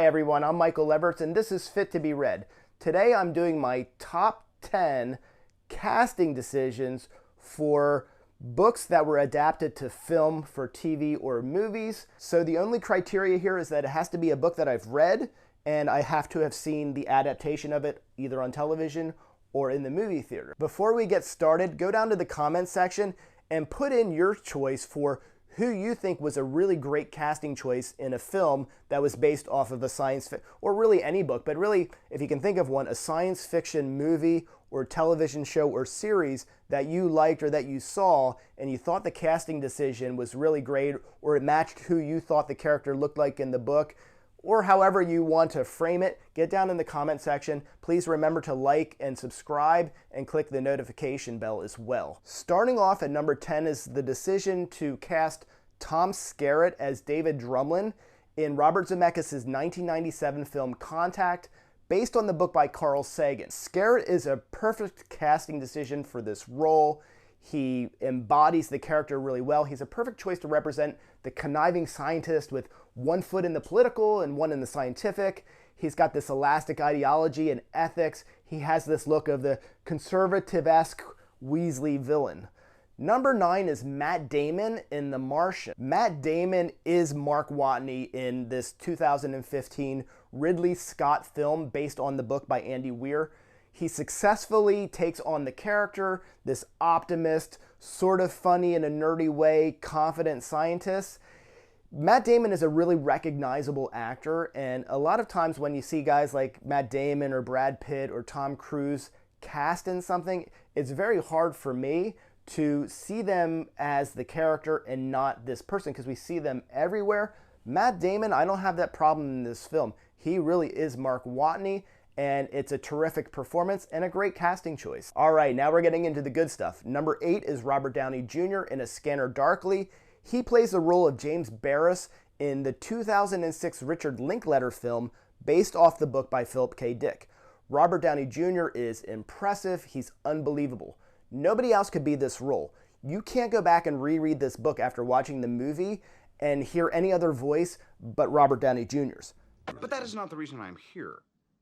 everyone, I'm Michael Leverts and this is Fit to be Read. Today I'm doing my top 10 casting decisions for books that were adapted to film for TV or movies. So the only criteria here is that it has to be a book that I've read and I have to have seen the adaptation of it either on television or in the movie theater. Before we get started, go down to the comments section and put in your choice for who you think was a really great casting choice in a film that was based off of a science fiction, or really any book, but really, if you can think of one, a science fiction movie or television show or series that you liked or that you saw and you thought the casting decision was really great or it matched who you thought the character looked like in the book, or however you want to frame it. Get down in the comment section. Please remember to like and subscribe and click the notification bell as well. Starting off at number 10 is the decision to cast Tom Skerritt as David Drumlin in Robert Zemeckis' 1997 film Contact, based on the book by Carl Sagan. Skerritt is a perfect casting decision for this role. He embodies the character really well. He's a perfect choice to represent the conniving scientist with one foot in the political and one in the scientific. He's got this elastic ideology and ethics. He has this look of the conservative-esque Weasley villain. Number 9 is Matt Damon in The Martian. Matt Damon is Mark Watney in this 2015 Ridley Scott film based on the book by Andy Weir. He successfully takes on the character, this optimist, sort of funny in a nerdy way, confident scientist. Matt Damon is a really recognizable actor, and a lot of times when you see guys like Matt Damon or Brad Pitt or Tom Cruise cast in something, it's very hard for me to see them as the character and not this person because we see them everywhere. Matt Damon, I don't have that problem in this film. He really is Mark Watney, and it's a terrific performance and a great casting choice. All right, now we're getting into the good stuff. Number 8 is Robert Downey Jr. in A Scanner Darkly. He plays the role of James Barris in the 2006 Richard Linklater film based off the book by Philip K. Dick. Robert Downey Jr. is impressive. He's unbelievable. Nobody else could be this role. You can't go back and reread this book after watching the movie and hear any other voice but Robert Downey Jr.'s. But that is not the reason I'm here.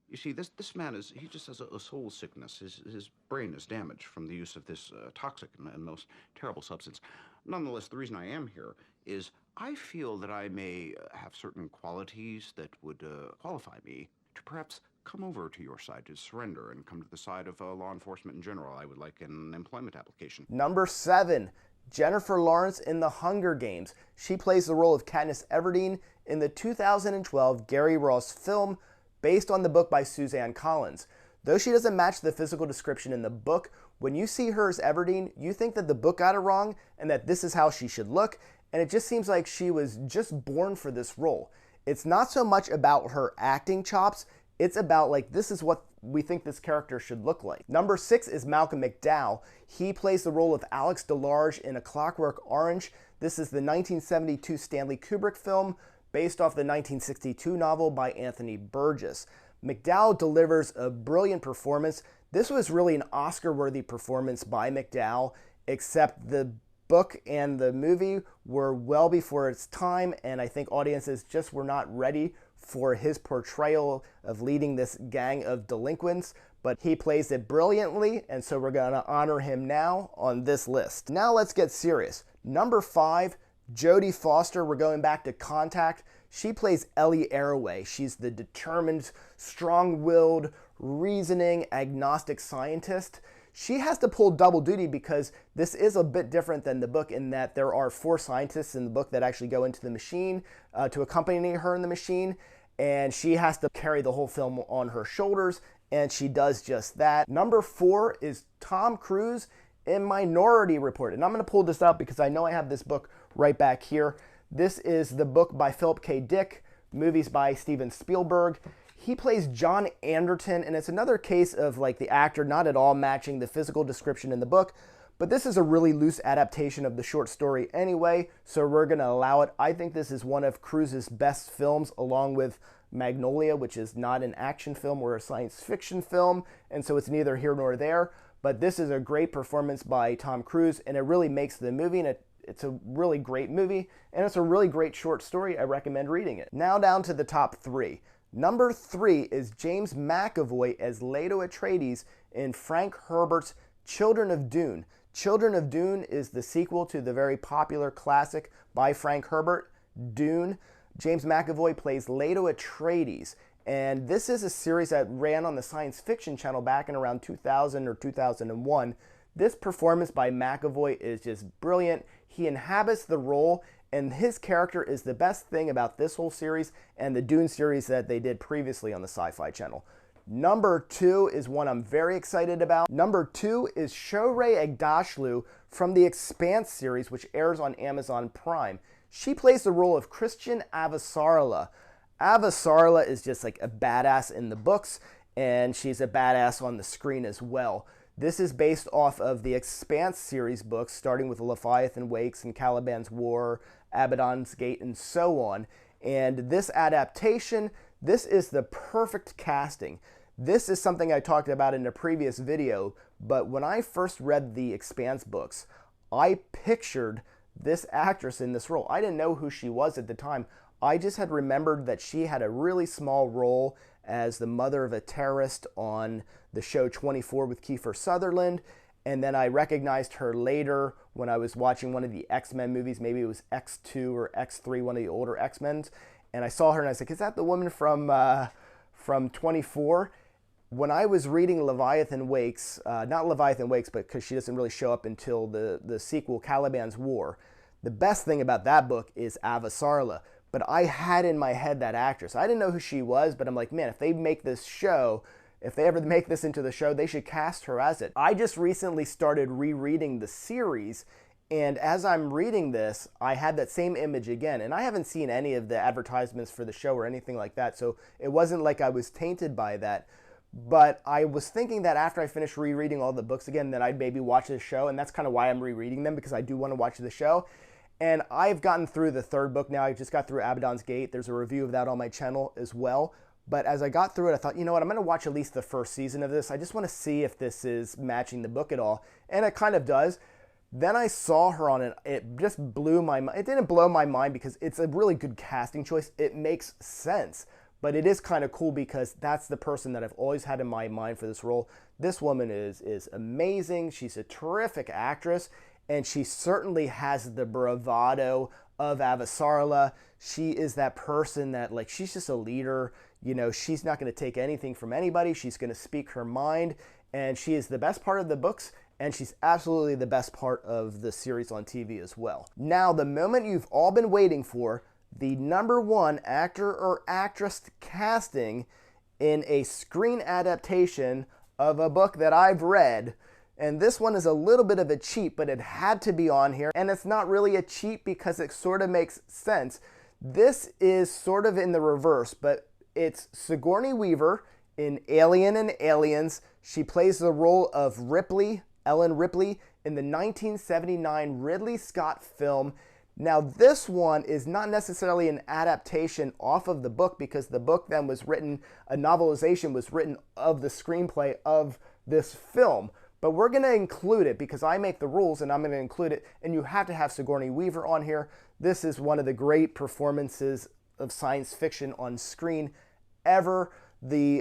You see, this man he just has a soul sickness. His brain is damaged from the use of this toxic and most terrible substance. Nonetheless, the reason I am here is I feel that I may have certain qualities that would qualify me to perhaps come over to your side to surrender and come to the side of law enforcement in general. I would like an employment application. Number 7, Jennifer Lawrence in The Hunger Games. She plays the role of Katniss Everdeen in the 2012 Gary Ross film based on the book by Suzanne Collins. Though she doesn't match the physical description in the book, when you see her as Everdeen, you think that the book got it wrong and that this is how she should look, and it just seems like she was just born for this role. It's not so much about her acting chops, it's about like, this is what we think this character should look like. Number 6 is Malcolm McDowell. He plays the role of Alex DeLarge in A Clockwork Orange. This is the 1972 Stanley Kubrick film based off the 1962 novel by Anthony Burgess. McDowell delivers a brilliant performance. This was really an Oscar-worthy performance by McDowell, except the book and the movie were well before its time, and I think audiences just were not ready for his portrayal of leading this gang of delinquents, but he plays it brilliantly, and so we're going to honor him now on this list. Now let's get serious. Number 5, Jodie Foster. We're going back to Contact. She plays Ellie Arroway. She's the determined, strong-willed, reasoning, agnostic scientist. She has to pull double duty because this is a bit different than the book in that there are 4 scientists in the book that actually go into the machine to accompany her in the machine, and she has to carry the whole film on her shoulders, and she does just that. Number 4 is Tom Cruise in Minority Report, and I'm going to pull this up because I know I have this book right back here. This is the book by Philip K. Dick, movies by Steven Spielberg. He plays John Anderton, and it's another case of like the actor not at all matching the physical description in the book, but this is a really loose adaptation of the short story anyway, so we're going to allow it. I think this is one of Cruise's best films, along with Magnolia, which is not an action film or a science fiction film, and so it's neither here nor there, but this is a great performance by Tom Cruise, and it really makes the movie, and it's a really great movie, and it's a really great short story. I recommend reading it. Now down to the top 3. Number 3 is James McAvoy as Leto Atreides in Frank Herbert's Children of Dune. Children of Dune is the sequel to the very popular classic by Frank Herbert, Dune. James McAvoy plays Leto Atreides, and this is a series that ran on the Science Fiction Channel back in around 2000 or 2001. This performance by McAvoy is just brilliant. He inhabits the role, and his character is the best thing about this whole series and the Dune series that they did previously on the Sci-Fi Channel. Number 2 is one I'm very excited about. Number 2 is Shohreh Aghdashloo from the Expanse series, which airs on Amazon Prime. She plays the role of Christian Avasarala. Avasarala is just like a badass in the books, and she's a badass on the screen as well. This is based off of the Expanse series books, starting with Leviathan Wakes and Caliban's War, Abaddon's Gate, and so on. And this adaptation, this is the perfect casting. This is something I talked about in a previous video, but when I first read the Expanse books, I pictured this actress in this role. I didn't know who she was at the time. I just had remembered that she had a really small role as the mother of a terrorist on the show 24 with Kiefer Sutherland, and then I recognized her later when I was watching one of the X-Men movies. Maybe it was X2 or X3, one of the older X-Men's, and I saw her and I was like, is that the woman from 24? When I was reading Leviathan Wakes, not Leviathan Wakes, but because she doesn't really show up until the sequel, Caliban's War, the best thing about that book is Avasarala. But I had in my head that actress. I didn't know who she was, but I'm like, man, if they make this show, if they ever make this into the show, they should cast her as it. I just recently started rereading the series, and as I'm reading this, I had that same image again. And I haven't seen any of the advertisements for the show or anything like that, so it wasn't like I was tainted by that. But I was thinking that after I finished rereading all the books again, that I'd maybe watch the show, and that's kind of why I'm rereading them, because I do want to watch the show. And I've gotten through the 3rd book now. I just got through Abaddon's Gate. There's a review of that on my channel as well. But as I got through it, I thought, you know what, I'm going to watch at least the 1st season of this. I just want to see if this is matching the book at all. And it kind of does. Then I saw her on it. It just blew my mind. It didn't blow my mind because it's a really good casting choice. It makes sense. But it is kind of cool because that's the person that I've always had in my mind for this role. This woman is amazing. She's a terrific actress. And she certainly has the bravado of Avasarala. She is that person that, like, she's just a leader. You know, she's not going to take anything from anybody. She's going to speak her mind. And she is the best part of the books. And she's absolutely the best part of the series on TV as well. Now, the moment you've all been waiting for, the number 1 actor or actress casting in a screen adaptation of a book that I've read. And this one is a little bit of a cheat, but it had to be on here. And it's not really a cheat because it sort of makes sense. This is sort of in the reverse, but it's Sigourney Weaver in Alien and Aliens. She plays the role of Ripley, Ellen Ripley, in the 1979 Ridley Scott film. Now, this one is not necessarily an adaptation off of the book because the book then was written, a novelization was written of the screenplay of this film. But we're going to include it because I make the rules and I'm going to include it. And you have to have Sigourney Weaver on here. This is one of the great performances of science fiction on screen ever. The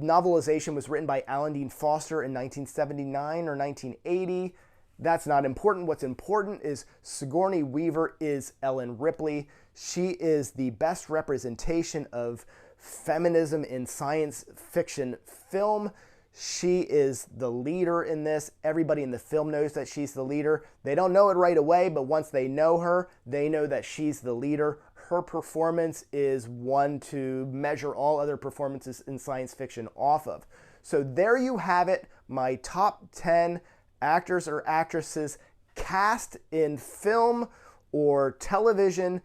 novelization was written by Alan Dean Foster in 1979 or 1980. That's not important. What's important is Sigourney Weaver is Ellen Ripley. She is the best representation of feminism in science fiction film. She is the leader in this. Everybody in the film knows that she's the leader. They don't know it right away, but once they know her, they know that she's the leader. Her performance is one to measure all other performances in science fiction off of. So there you have it, my top 10 actors or actresses cast in film or television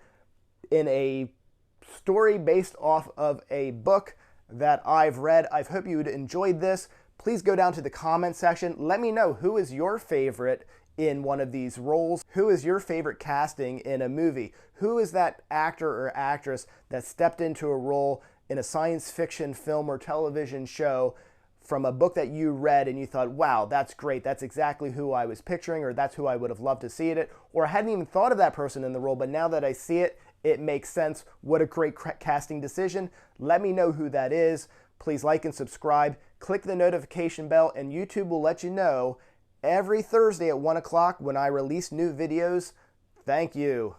in a story based off of a book that I've read. I hope you enjoyed this. Please go down to the comment section. Let me know who is your favorite in one of these roles. Who is your favorite casting in a movie? Who is that actor or actress that stepped into a role in a science fiction film or television show from a book that you read and you thought, wow, that's great. That's exactly who I was picturing, or that's who I would have loved to see it. Or I hadn't even thought of that person in the role, but now that I see it, it makes sense. What a great casting decision. Let me know who that is. Please like and subscribe. Click the notification bell, and YouTube will let you know every Thursday at 1 o'clock when I release new videos. Thank you.